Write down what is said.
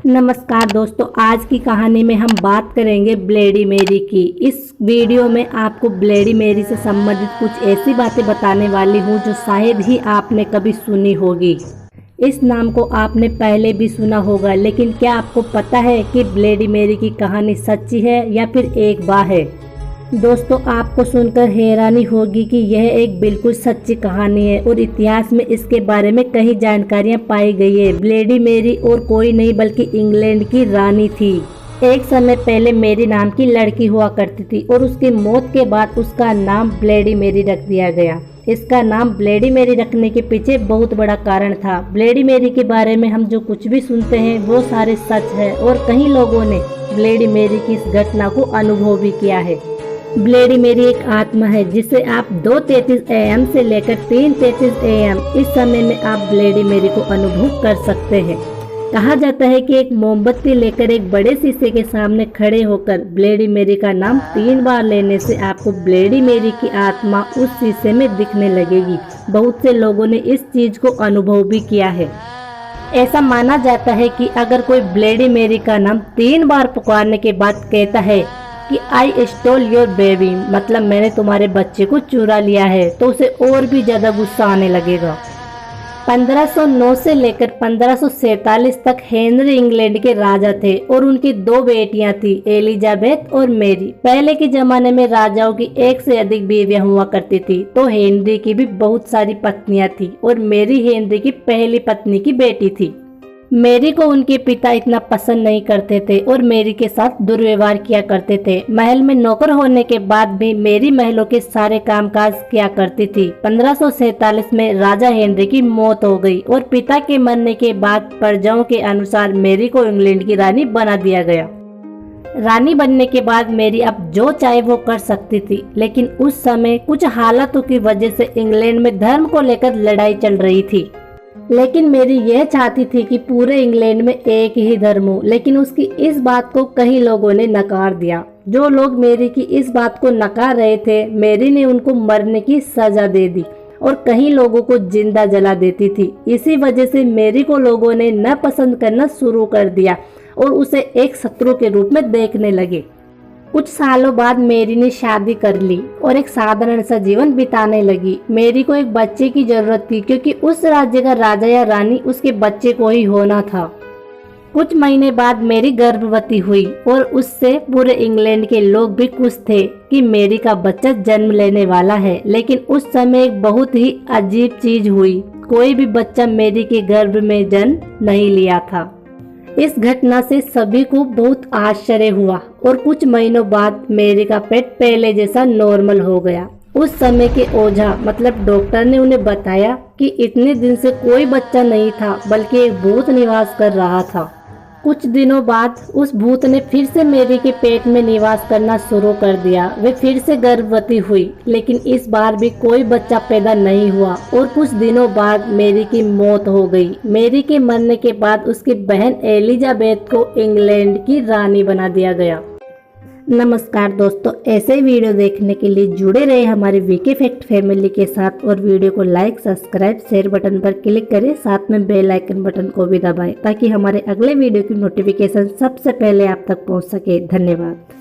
नमस्कार दोस्तों, आज की कहानी में हम बात करेंगे ब्लेडी मेरी की। इस वीडियो में आपको ब्लेडी मेरी से संबंधित कुछ ऐसी बातें बताने वाली हूँ जो शायद ही आपने कभी सुनी होगी। इस नाम को आपने पहले भी सुना होगा, लेकिन क्या आपको पता है कि ब्लेडी मेरी की कहानी सच्ची है या फिर एक बार है? दोस्तों, आपको सुनकर हैरानी होगी कि यह एक बिल्कुल सच्ची कहानी है और इतिहास में इसके बारे में कई जानकारियां पाई गई है। ब्लेडी मेरी और कोई नहीं बल्कि इंग्लैंड की रानी थी। एक समय पहले मेरी नाम की लड़की हुआ करती थी और उसकी मौत के बाद उसका नाम ब्लेडी मेरी रख दिया गया। इसका नाम ब्लेडी मेरी रखने के पीछे बहुत बड़ा कारण था। ब्लेडी मेरी के बारे में हम जो कुछ भी सुनते हैं वो सारे सच है और कई लोगों ने ब्लेडी मेरी की इस घटना को अनुभव भी किया है। ब्लेडी मेरी एक आत्मा है जिसे आप 2:33 AM से लेकर 3:33 AM इस समय में आप ब्लेडी मेरी को अनुभव कर सकते हैं। कहा जाता है कि एक मोमबत्ती लेकर एक बड़े शीशे के सामने खड़े होकर ब्लेडी मेरी का नाम 3 बार लेने से आपको ब्लेडी मेरी की आत्मा उस शीशे में दिखने लगेगी। बहुत से लोगों ने इस चीज को अनुभव भी किया है। ऐसा माना जाता है कि अगर कोई ब्लेडी मेरी का नाम 3 बार पुकारने के बाद कहता है कि आई स्टोल योर बेबी, मतलब मैंने तुम्हारे बच्चे को चुरा लिया है, तो उसे और भी ज्यादा गुस्सा आने लगेगा। 1509 से लेकर 1547 तक हेनरी इंग्लैंड के राजा थे और उनकी 2 बेटियां थी, एलिजाबेथ और मेरी। पहले के जमाने में राजाओं की एक से अधिक बीवियां हुआ करती थी, तो हेनरी की भी बहुत सारी पत्नियां थी और मेरी हेनरी की पहली पत्नी की बेटी थी। मेरी को उनके पिता इतना पसंद नहीं करते थे और मेरी के साथ दुर्व्यवहार किया करते थे। महल में नौकर होने के बाद भी मेरी महलों के सारे कामकाज किया करती थी। 1547 में राजा हेनरी की मौत हो गई और पिता के मरने के बाद प्रजाओं के अनुसार मेरी को इंग्लैंड की रानी बना दिया गया। रानी बनने के बाद मेरी अब जो चाहे वो कर सकती थी, लेकिन उस समय कुछ हालातों की वजह से इंग्लैंड में धर्म को लेकर लड़ाई चल रही थी। लेकिन मेरी यह चाहती थी कि पूरे इंग्लैंड में एक ही धर्म हो, लेकिन उसकी इस बात को कई लोगों ने नकार दिया। जो लोग मेरी की इस बात को नकार रहे थे, मेरी ने उनको मरने की सजा दे दी और कई लोगों को जिंदा जला देती थी। इसी वजह से मेरी को लोगों ने न पसंद करना शुरू कर दिया और उसे एक शत्रु के रूप में देखने लगे। कुछ सालों बाद मेरी ने शादी कर ली और एक साधारण सा जीवन बिताने लगी। मेरी को एक बच्चे की जरूरत थी क्योंकि उस राज्य का राजा या रानी उसके बच्चे को ही होना था। कुछ महीने बाद मेरी गर्भवती हुई और उससे पूरे इंग्लैंड के लोग भी खुश थे कि मेरी का बच्चा जन्म लेने वाला है। लेकिन उस समय एक बहुत ही अजीब चीज हुई। कोई भी बच्चा मेरी के गर्भ में जन्म नहीं लिया था। इस घटना से सभी को बहुत आश्चर्य हुआ और कुछ महीनों बाद मेरी का पेट पहले जैसा नॉर्मल हो गया। उस समय के ओझा मतलब डॉक्टर ने उन्हें बताया कि इतने दिन से कोई बच्चा नहीं था, बल्कि एक भूत निवास कर रहा था। कुछ दिनों बाद उस भूत ने फिर से मेरी के पेट में निवास करना शुरू कर दिया। वे फिर से गर्भवती हुई, लेकिन इस बार भी कोई बच्चा पैदा नहीं हुआ और कुछ दिनों बाद मेरी की मौत हो गई। मेरी के मरने के बाद उसकी बहन एलिजाबेथ को इंग्लैंड की रानी बना दिया गया। नमस्कार दोस्तों, ऐसे ही वीडियो देखने के लिए जुड़े रहे हमारे वीके फैक्ट फैमिली के साथ और वीडियो को लाइक, सब्सक्राइब, शेयर बटन पर क्लिक करें। साथ में बेल आइकन बटन को भी दबाएं ताकि हमारे अगले वीडियो की नोटिफिकेशन सबसे पहले आप तक पहुंच सके। धन्यवाद।